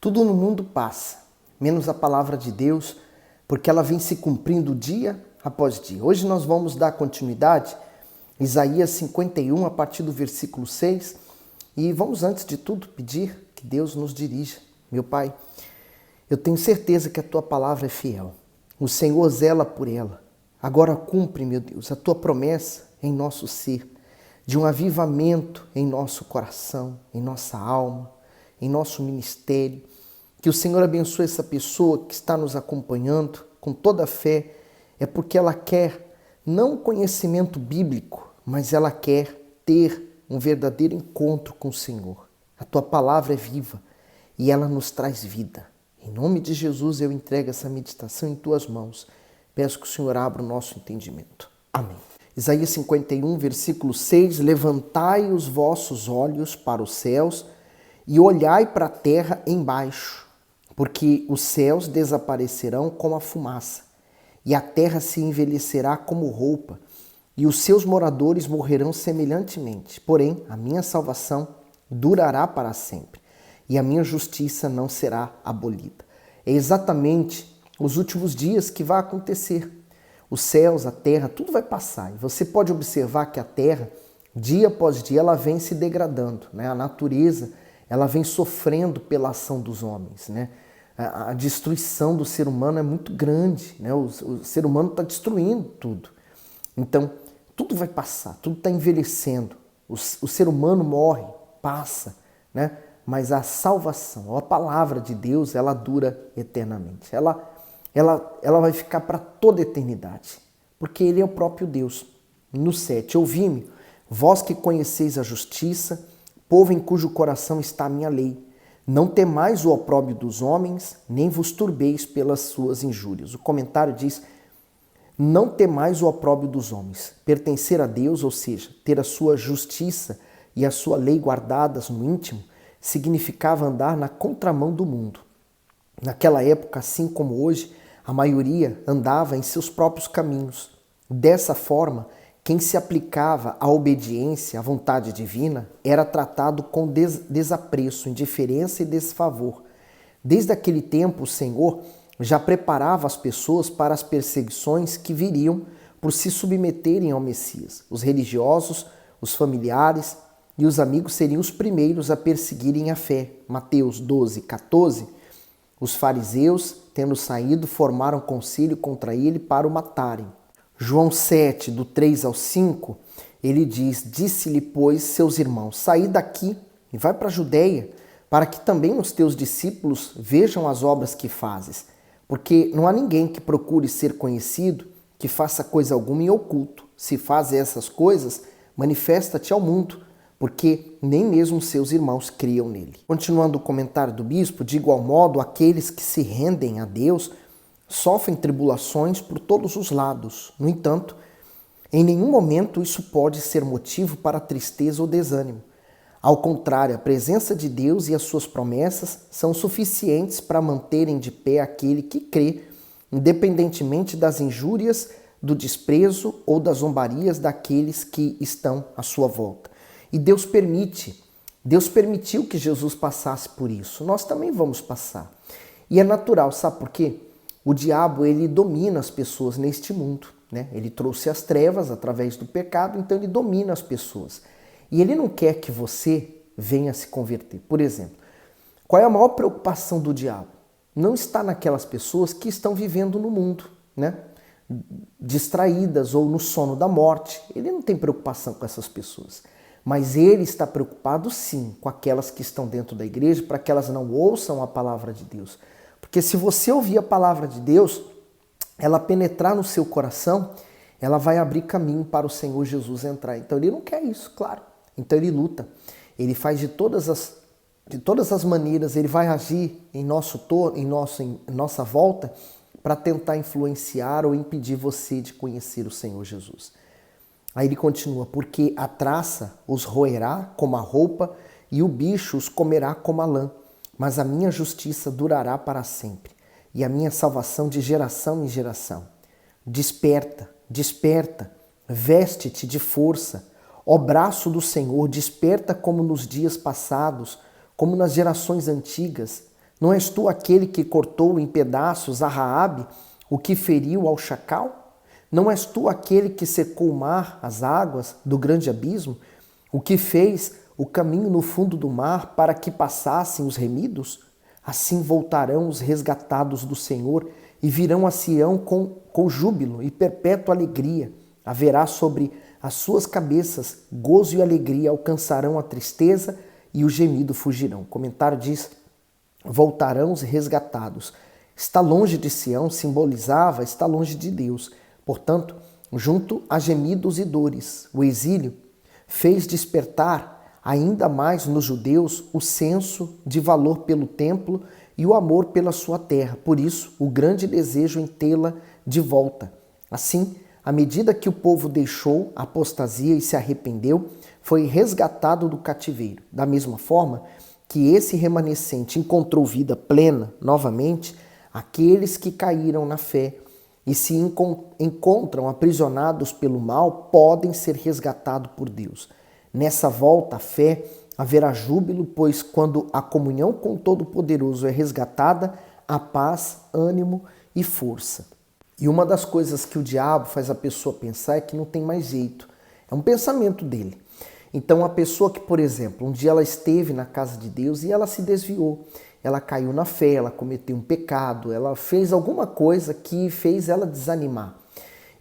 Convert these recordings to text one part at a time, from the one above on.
Tudo no mundo passa, menos a palavra de Deus, porque ela vem se cumprindo dia após dia. Hoje nós vamos dar continuidade, Isaías 51, a partir do versículo 6, e vamos, antes de tudo, pedir que Deus nos dirija. Meu Pai, eu tenho certeza que a Tua palavra é fiel. O Senhor zela por ela. Agora cumpre, meu Deus, a Tua promessa em nosso ser, de um avivamento em nosso coração, em nossa alma, em nosso ministério. Que o Senhor abençoe essa pessoa que está nos acompanhando com toda a fé. É porque ela quer não conhecimento bíblico, mas ela quer ter um verdadeiro encontro com o Senhor. A Tua palavra é viva e ela nos traz vida. Em nome de Jesus eu entrego essa meditação em Tuas mãos. Peço que o Senhor abra o nosso entendimento. Amém. Isaías 51, versículo 6. Levantai os vossos olhos para os céus e olhai para a terra embaixo, porque os céus desaparecerão como a fumaça, e a terra se envelhecerá como roupa, e os seus moradores morrerão semelhantemente. Porém, a minha salvação durará para sempre, e a minha justiça não será abolida. É exatamente os últimos dias que vai acontecer. Os céus, a terra, tudo vai passar. E você pode observar que a terra, dia após dia, ela vem se degradando, né? A natureza, ela vem sofrendo pela ação dos homens, né? A destruição do ser humano é muito grande, né? O ser humano está destruindo tudo. Então, tudo vai passar, tudo está envelhecendo. O ser humano morre, passa, né? Mas a salvação, a palavra de Deus, ela dura eternamente. Ela vai ficar para toda a eternidade, porque Ele é o próprio Deus. No 7, ouvi-me, vós que conheceis a justiça, povo em cujo coração está a minha lei. Não temais o opróbrio dos homens, nem vos turbeis pelas suas injúrias. O comentário diz, não temais o opróbrio dos homens. Pertencer a Deus, ou seja, ter a sua justiça e a sua lei guardadas no íntimo, significava andar na contramão do mundo. Naquela época, assim como hoje, a maioria andava em seus próprios caminhos. Dessa forma, quem se aplicava à obediência à vontade divina era tratado com desapreço, indiferença e desfavor. Desde aquele tempo, o Senhor já preparava as pessoas para as perseguições que viriam por se submeterem ao Messias. Os religiosos, os familiares e os amigos seriam os primeiros a perseguirem a fé. Mateus 12, 14. Os fariseus, tendo saído, formaram concílio contra ele para o matarem. João 7, do 3 ao 5, ele diz, disse-lhe, pois, seus irmãos, saí daqui e vai para a Judeia, para que também os teus discípulos vejam as obras que fazes. Porque não há ninguém que procure ser conhecido, que faça coisa alguma em oculto. Se faz essas coisas, manifesta-te ao mundo, porque nem mesmo seus irmãos criam nele. Continuando o comentário do bispo, de igual modo, aqueles que se rendem a Deus sofrem tribulações por todos os lados. No entanto, em nenhum momento isso pode ser motivo para tristeza ou desânimo. Ao contrário, a presença de Deus e as suas promessas são suficientes para manterem de pé aquele que crê, independentemente das injúrias, do desprezo ou das zombarias daqueles que estão à sua volta. E Deus permitiu que Jesus passasse por isso. Nós também vamos passar. E é natural, sabe por quê? O diabo, ele domina as pessoas neste mundo, né? Ele trouxe as trevas através do pecado, então ele domina as pessoas. E ele não quer que você venha se converter. Por exemplo, qual é a maior preocupação do diabo? Não está naquelas pessoas que estão vivendo no mundo, né? Distraídas ou no sono da morte. Ele não tem preocupação com essas pessoas. Mas ele está preocupado sim com aquelas que estão dentro da igreja para que elas não ouçam a palavra de Deus. Porque se você ouvir a palavra de Deus, ela penetrar no seu coração, ela vai abrir caminho para o Senhor Jesus entrar. Então ele não quer isso, claro. Então ele luta. Ele faz de todas as maneiras, ele vai agir em nossa volta para tentar influenciar ou impedir você de conhecer o Senhor Jesus. Aí ele continua, porque a traça os roerá como a roupa e o bicho os comerá como a lã. Mas a minha justiça durará para sempre, e a minha salvação de geração em geração. Desperta, desperta, veste-te de força. Ó braço do Senhor, desperta como nos dias passados, como nas gerações antigas. Não és tu aquele que cortou em pedaços a Raabe, o que feriu ao chacal? Não és tu aquele que secou o mar, as águas do grande abismo, o que fez o caminho no fundo do mar para que passassem os remidos? Assim voltarão os resgatados do Senhor e virão a Sião com júbilo e perpétua alegria. Haverá sobre as suas cabeças gozo e alegria, alcançarão a tristeza e o gemido fugirão. O comentário diz: voltarão os resgatados. Está longe de Sião, simbolizava, está longe de Deus. Portanto, junto a gemidos e dores, o exílio fez despertar ainda mais nos judeus o senso de valor pelo templo e o amor pela sua terra. Por isso, o grande desejo em tê-la de volta. Assim, à medida que o povo deixou a apostasia e se arrependeu, foi resgatado do cativeiro. Da mesma forma que esse remanescente encontrou vida plena novamente, aqueles que caíram na fé e se encontram aprisionados pelo mal podem ser resgatados por Deus. Nessa volta à fé haverá júbilo, pois quando a comunhão com o Todo-Poderoso é resgatada, há paz, ânimo e força. E uma das coisas que o diabo faz a pessoa pensar é que não tem mais jeito. É um pensamento dele. Então a pessoa que, por exemplo, um dia ela esteve na casa de Deus e ela se desviou, ela caiu na fé, ela cometeu um pecado, ela fez alguma coisa que fez ela desanimar.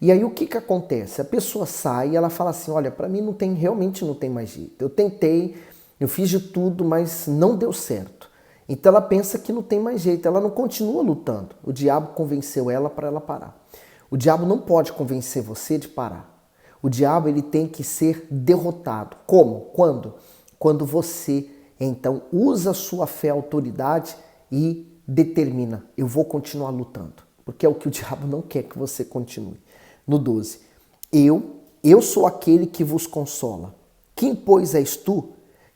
E aí o que acontece? A pessoa sai e ela fala assim, olha, para mim realmente não tem mais jeito. Eu tentei, eu fiz de tudo, mas não deu certo. Então ela pensa que não tem mais jeito, ela não continua lutando. O diabo convenceu ela para ela parar. O diabo não pode convencer você de parar. O diabo ele tem que ser derrotado. Como? Quando? Quando você então usa a sua fé, autoridade e determina, eu vou continuar lutando. Porque é o que o diabo não quer que você continue. No 12, eu sou aquele que vos consola. Quem, pois, és tu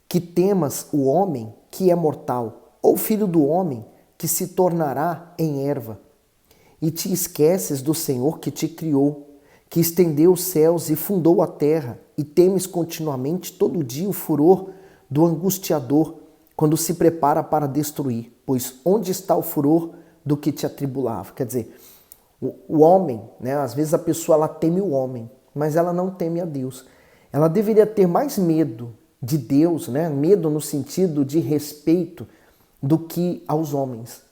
que temas o homem que é mortal, ou filho do homem que se tornará em erva? E te esqueces do Senhor que te criou, que estendeu os céus e fundou a terra, e temes continuamente todo dia o furor do angustiador, quando se prepara para destruir. Pois onde está o furor do que te atribulava? Quer dizer, o homem, né? Às vezes a pessoa ela teme o homem, mas ela não teme a Deus. Ela deveria ter mais medo de Deus, né? Medo no sentido de respeito do que aos homens.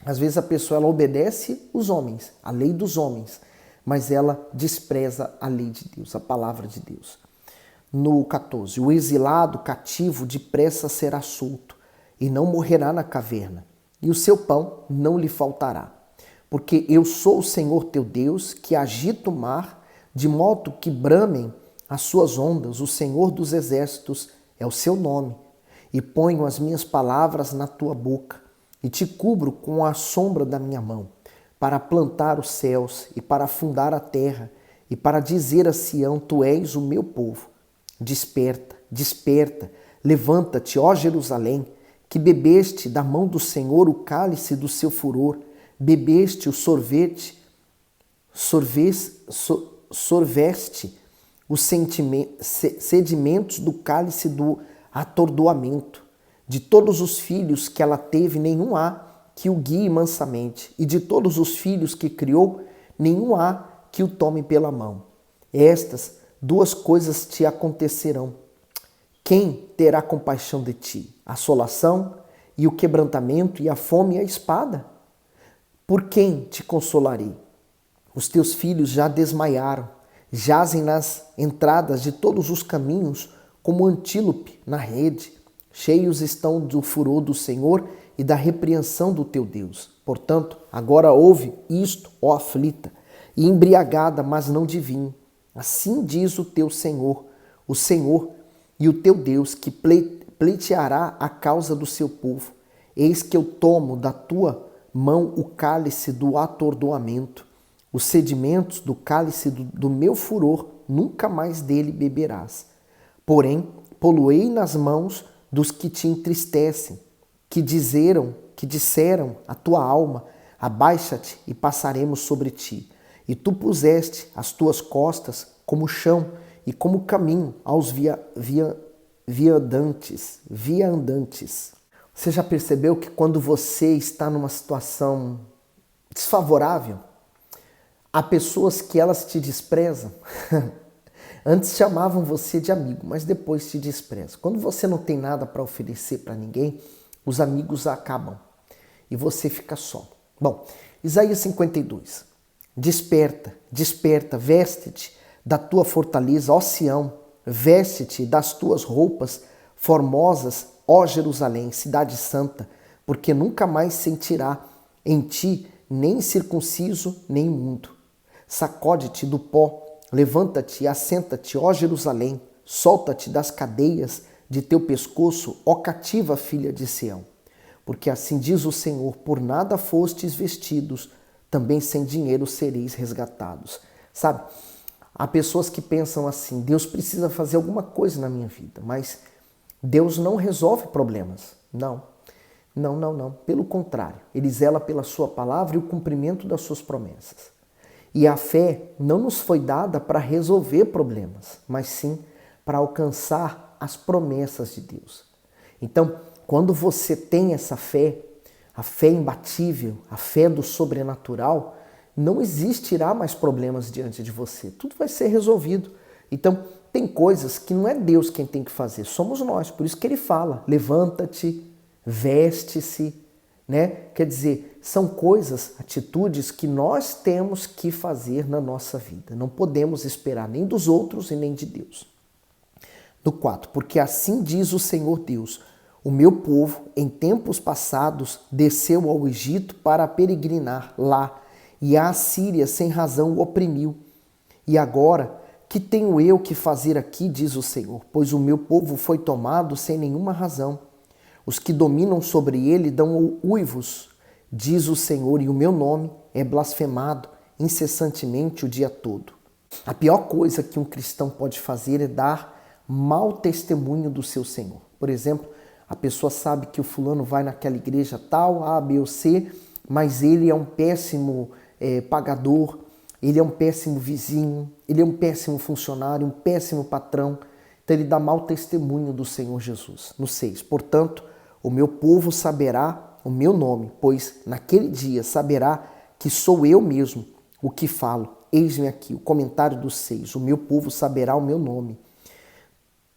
Às vezes a pessoa ela obedece os homens, a lei dos homens, mas ela despreza a lei de Deus, a palavra de Deus. No 14, o exilado cativo depressa será solto e não morrerá na caverna, e o seu pão não lhe faltará. Porque eu sou o Senhor teu Deus, que agita o mar, de modo que bramem as suas ondas. O Senhor dos exércitos é o seu nome. E ponho as minhas palavras na tua boca, e te cubro com a sombra da minha mão, para plantar os céus, e para fundar a terra, e para dizer a Sião, tu és o meu povo. Desperta, desperta, levanta-te, ó Jerusalém, que bebeste da mão do Senhor o cálice do seu furor, bebeste o sorveste os sedimentos do cálice do atordoamento. De todos os filhos que ela teve, nenhum há que o guie mansamente, e de todos os filhos que criou, nenhum há que o tome pela mão. Estas duas coisas te acontecerão. Quem terá compaixão de ti? A assolação e o quebrantamento, e a fome e a espada? Por quem te consolarei? Os teus filhos já desmaiaram, jazem nas entradas de todos os caminhos, como antílope na rede. Cheios estão do furor do Senhor e da repreensão do teu Deus. Portanto, agora ouve isto, ó aflita, e embriagada, mas não de vinho. Assim diz o teu Senhor, o Senhor e o teu Deus, que pleiteará a causa do seu povo. Eis que eu tomo da tua mão o cálice do atordoamento, os sedimentos do cálice do meu furor, nunca mais dele beberás. Porém, poluei nas mãos dos que te entristecem, que disseram a tua alma, abaixa-te e passaremos sobre ti. E tu puseste as tuas costas como chão e como caminho aos viandantes. Você já percebeu que quando você está numa situação desfavorável, há pessoas que elas te desprezam? Antes chamavam você de amigo, mas depois te desprezam. Quando você não tem nada para oferecer para ninguém, os amigos acabam e você fica só. Bom, Isaías 52. Desperta, desperta, veste-te da tua fortaleza, ó Sião, veste-te das tuas roupas formosas, ó Jerusalém, cidade santa, porque nunca mais sentirá em ti nem circunciso, nem imundo. Sacode-te do pó, levanta-te e assenta-te, ó Jerusalém, solta-te das cadeias de teu pescoço, ó cativa filha de Sião. Porque assim diz o Senhor, por nada fostes vestidos, também sem dinheiro sereis resgatados. Sabe, há pessoas que pensam assim, Deus precisa fazer alguma coisa na minha vida, mas Deus não resolve problemas. Não. Pelo contrário, Ele zela pela sua palavra e o cumprimento das suas promessas. E a fé não nos foi dada para resolver problemas, mas sim para alcançar as promessas de Deus. Então, quando você tem essa fé, a fé imbatível, a fé do sobrenatural, não existirá mais problemas diante de você. Tudo vai ser resolvido. Então, tem coisas que não é Deus quem tem que fazer, somos nós. Por isso que Ele fala, levanta-te, veste-se, né? Quer dizer, são coisas, atitudes que nós temos que fazer na nossa vida. Não podemos esperar nem dos outros e nem de Deus. No 4, porque assim diz o Senhor Deus, o meu povo, em tempos passados, desceu ao Egito para peregrinar lá, e a Assíria sem razão o oprimiu. E agora, que tenho eu que fazer aqui, diz o Senhor, pois o meu povo foi tomado sem nenhuma razão. Os que dominam sobre ele dão uivos, diz o Senhor, e o meu nome é blasfemado incessantemente o dia todo. A pior coisa que um cristão pode fazer é dar mau testemunho do seu Senhor. Por exemplo, a pessoa sabe que o fulano vai naquela igreja tal, A, B ou C, mas ele é um péssimo pagador, ele é um péssimo vizinho, ele é um péssimo funcionário, um péssimo patrão. Então ele dá mau testemunho do Senhor Jesus. No 6, portanto, o meu povo saberá o meu nome, pois naquele dia saberá que sou eu mesmo o que falo. Eis-me aqui, o comentário do 6, o meu povo saberá o meu nome.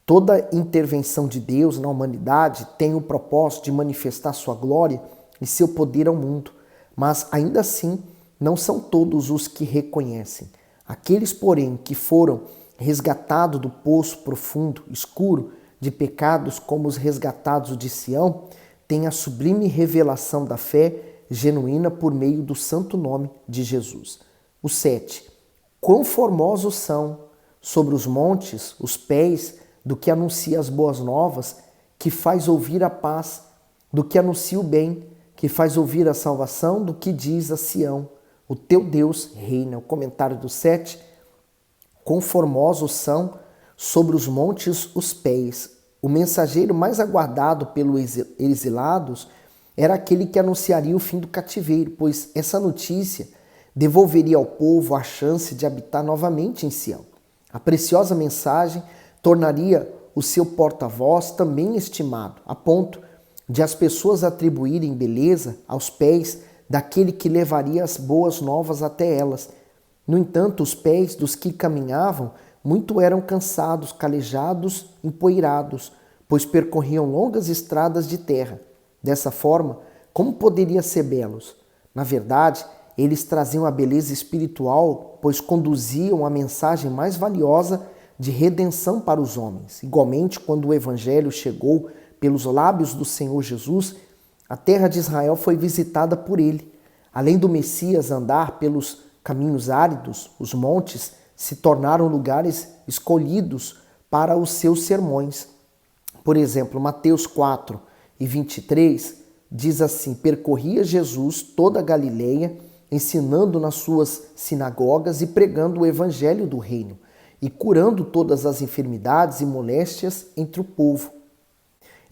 Toda intervenção de Deus na humanidade tem o propósito de manifestar sua glória e seu poder ao mundo, mas ainda assim não são todos os que reconhecem. Aqueles, porém, que foram resgatados do poço profundo, escuro, de pecados como os resgatados de Sião, têm a sublime revelação da fé genuína por meio do santo nome de Jesus. O 7. Quão formosos são sobre os montes os pés do que anuncia as boas novas, que faz ouvir a paz, do que anuncia o bem, que faz ouvir a salvação, do que diz a Sião, o teu Deus reina. O comentário do 7, quão formosos são sobre os montes os pés. O mensageiro mais aguardado pelos exilados era aquele que anunciaria o fim do cativeiro, pois essa notícia devolveria ao povo a chance de habitar novamente em Sião. A preciosa mensagem tornaria o seu porta-voz também estimado, a ponto de as pessoas atribuírem beleza aos pés daquele que levaria as boas novas até elas. No entanto, os pés dos que caminhavam muito eram cansados, calejados, empoeirados, pois percorriam longas estradas de terra. Dessa forma, como poderia ser belos? Na verdade, eles traziam a beleza espiritual, pois conduziam a mensagem mais valiosa de redenção para os homens. Igualmente, quando o Evangelho chegou pelos lábios do Senhor Jesus, a terra de Israel foi visitada por ele. Além do Messias andar pelos caminhos áridos, os montes se tornaram lugares escolhidos para os seus sermões. Por exemplo, Mateus 4 e 23 diz assim, percorria Jesus toda a Galileia, ensinando nas suas sinagogas e pregando o evangelho do reino, e curando todas as enfermidades e moléstias entre o povo.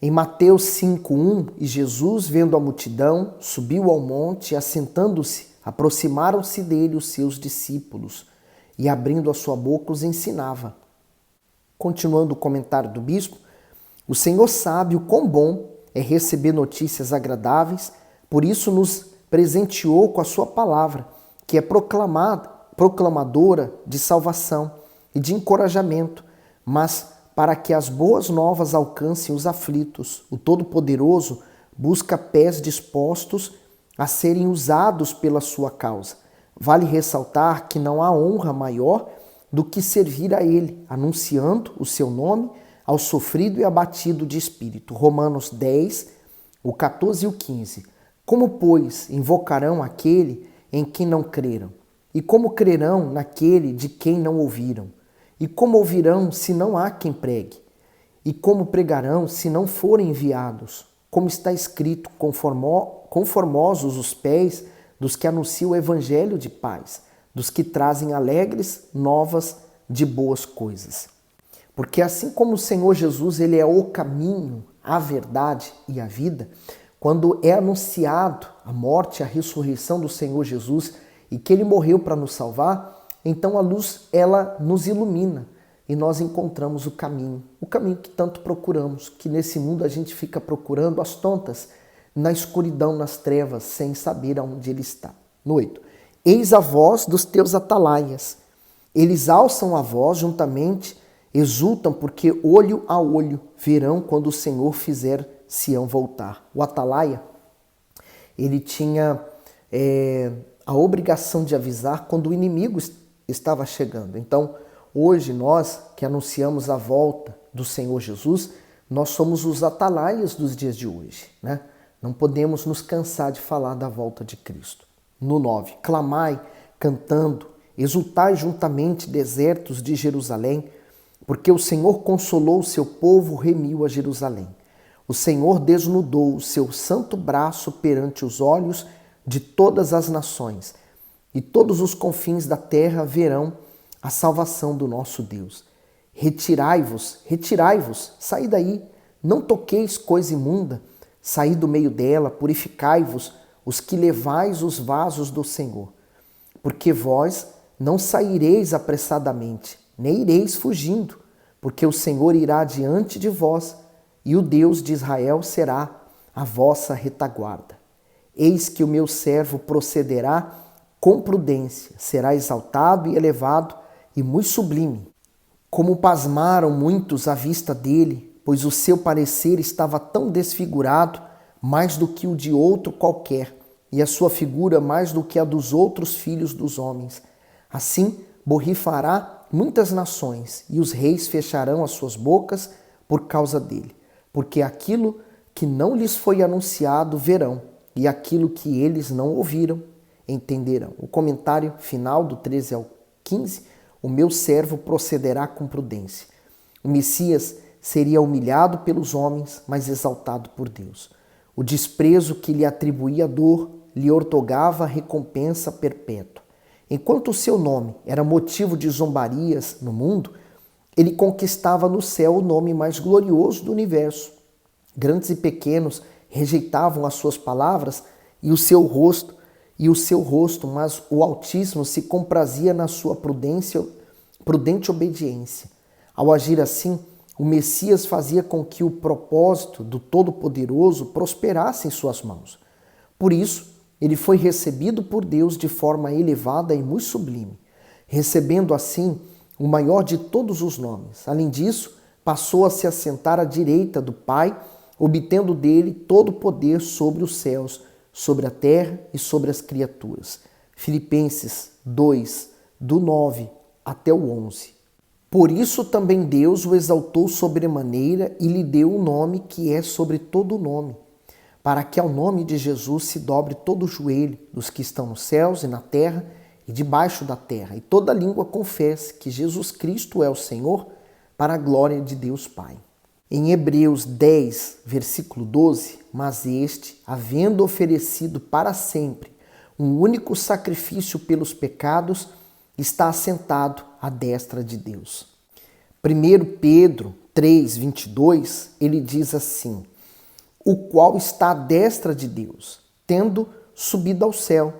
Em Mateus 5:1, e Jesus, vendo a multidão, subiu ao monte e, assentando-se, aproximaram-se dele os seus discípulos, e abrindo a sua boca os ensinava. Continuando o comentário do bispo, o Senhor sabe o quão bom é receber notícias agradáveis, por isso nos presenteou com a sua palavra, que é proclamadora de salvação e de encorajamento, mas para que as boas novas alcancem os aflitos, o Todo-Poderoso busca pés dispostos a serem usados pela sua causa. Vale ressaltar que não há honra maior do que servir a Ele, anunciando o seu nome ao sofrido e abatido de espírito. Romanos 10, o 14 e o 15. Como, pois, invocarão aquele em quem não creram? E como crerão naquele de quem não ouviram? E como ouvirão se não há quem pregue? E como pregarão se não forem enviados? Como está escrito, conformosos os pés dos que anunciam o evangelho de paz, dos que trazem alegres novas de boas coisas. Porque assim como o Senhor Jesus, ele é o caminho, a verdade e a vida, quando é anunciado a morte e a ressurreição do Senhor Jesus e que ele morreu para nos salvar, então a luz, ela nos ilumina e nós encontramos o caminho que tanto procuramos, que nesse mundo a gente fica procurando às tontas, na escuridão, nas trevas, sem saber aonde ele está. No 8. Eis a voz dos teus atalaias. Eles alçam a voz juntamente, exultam porque olho a olho verão quando o Senhor fizer Sião voltar. O atalaia, ele tinha a obrigação de avisar quando o inimigo estava chegando. Então, hoje nós que anunciamos a volta do Senhor Jesus, nós somos os atalaias dos dias de hoje, né? Não podemos nos cansar de falar da volta de Cristo. No 9, clamai, cantando, exultai juntamente, desertos de Jerusalém, porque o Senhor consolou o seu povo, remiu a Jerusalém. O Senhor desnudou o seu santo braço perante os olhos de todas as nações, e todos os confins da terra verão a salvação do nosso Deus. Retirai-vos, retirai-vos, saí daí, não toqueis coisa imunda, saí do meio dela, purificai-vos, os que levais os vasos do Senhor. Porque vós não saireis apressadamente, nem ireis fugindo, porque o Senhor irá diante de vós, e o Deus de Israel será a vossa retaguarda. Eis que o meu servo procederá com prudência, será exaltado e elevado e muito sublime. Como pasmaram muitos à vista dele, pois o seu parecer estava tão desfigurado, mais do que o de outro qualquer, e a sua figura mais do que a dos outros filhos dos homens. Assim, borrifará muitas nações, e os reis fecharão as suas bocas por causa dele, porque aquilo que não lhes foi anunciado verão, e aquilo que eles não ouviram entenderão. O comentário final do 13 ao 15, o meu servo procederá com prudência. O Messias seria humilhado pelos homens, mas exaltado por Deus. O desprezo que lhe atribuía dor lhe ortogava recompensa perpétua. Enquanto o seu nome era motivo de zombarias no mundo, ele conquistava no céu o nome mais glorioso do universo. Grandes e pequenos rejeitavam as suas palavras e o seu rosto, mas o Altíssimo se comprazia na sua prudente obediência. Ao agir assim, o Messias fazia com que o propósito do Todo-Poderoso prosperasse em suas mãos. Por isso, ele foi recebido por Deus de forma elevada e muito sublime, recebendo assim o maior de todos os nomes. Além disso, passou a se assentar à direita do Pai, obtendo dele todo o poder sobre os céus, sobre a terra e sobre as criaturas. Filipenses 2, do 9 até o 11. Por isso também Deus o exaltou sobremaneira e lhe deu um nome que é sobre todo o nome, para que ao nome de Jesus se dobre todo o joelho dos que estão nos céus e na terra e debaixo da terra, e toda língua confesse que Jesus Cristo é o Senhor, para a glória de Deus Pai. Em Hebreus 10, versículo 12, mas este, havendo oferecido para sempre um único sacrifício pelos pecados, está assentado à destra de Deus. 1 Pedro 3, 22, ele diz assim: o qual está à destra de Deus, tendo subido ao céu,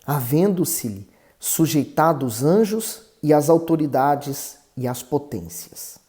havendo-se-lhe sujeitado os anjos e as autoridades e as potências.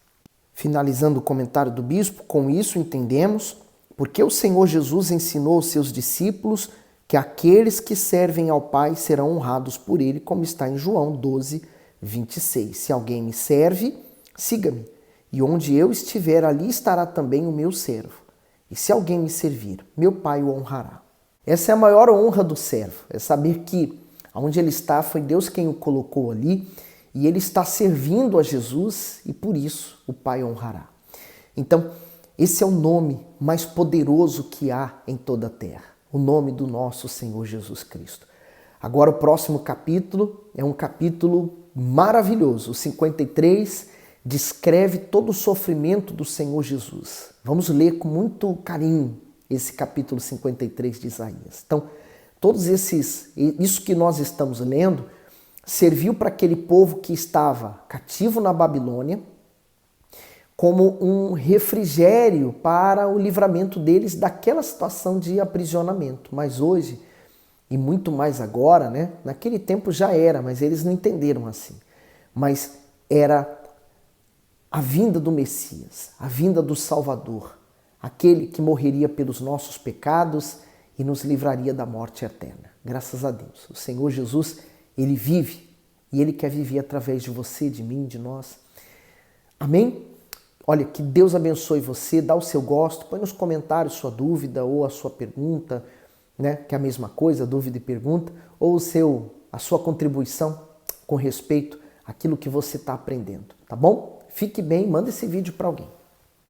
Finalizando o comentário do bispo, com isso entendemos, Porque o Senhor Jesus ensinou aos seus discípulos que aqueles que servem ao Pai serão honrados por ele, como está em João 12, 26. Se alguém me serve, siga-me, e onde eu estiver, ali estará também o meu servo. E se alguém me servir, meu Pai o honrará. Essa é a maior honra do servo, é saber que onde ele está foi Deus quem o colocou ali, e ele está servindo a Jesus, e por isso o Pai honrará. Então, esse é o nome mais poderoso que há em toda a terra, o nome do nosso Senhor Jesus Cristo. Agora o próximo capítulo é um capítulo maravilhoso. O 53 descreve todo o sofrimento do Senhor Jesus. Vamos ler com muito carinho esse capítulo 53 de Isaías. Então, isso que nós estamos lendo serviu para aquele povo que estava cativo na Babilônia como um refrigério para o livramento deles daquela situação de aprisionamento. Mas hoje, e muito mais agora, né? Naquele tempo já era, mas eles não entenderam assim. Mas era a vinda do Messias, a vinda do Salvador, aquele que morreria pelos nossos pecados e nos livraria da morte eterna. Graças a Deus. O Senhor Jesus, ele vive e ele quer viver através de você, de mim, de nós. Amém? Olha, que Deus abençoe você, dá o seu gosto, põe nos comentários sua dúvida ou a sua pergunta, né? Que é a mesma coisa, dúvida e pergunta, ou a sua contribuição com respeito àquilo que você está aprendendo, tá bom? Fique bem, manda esse vídeo para alguém.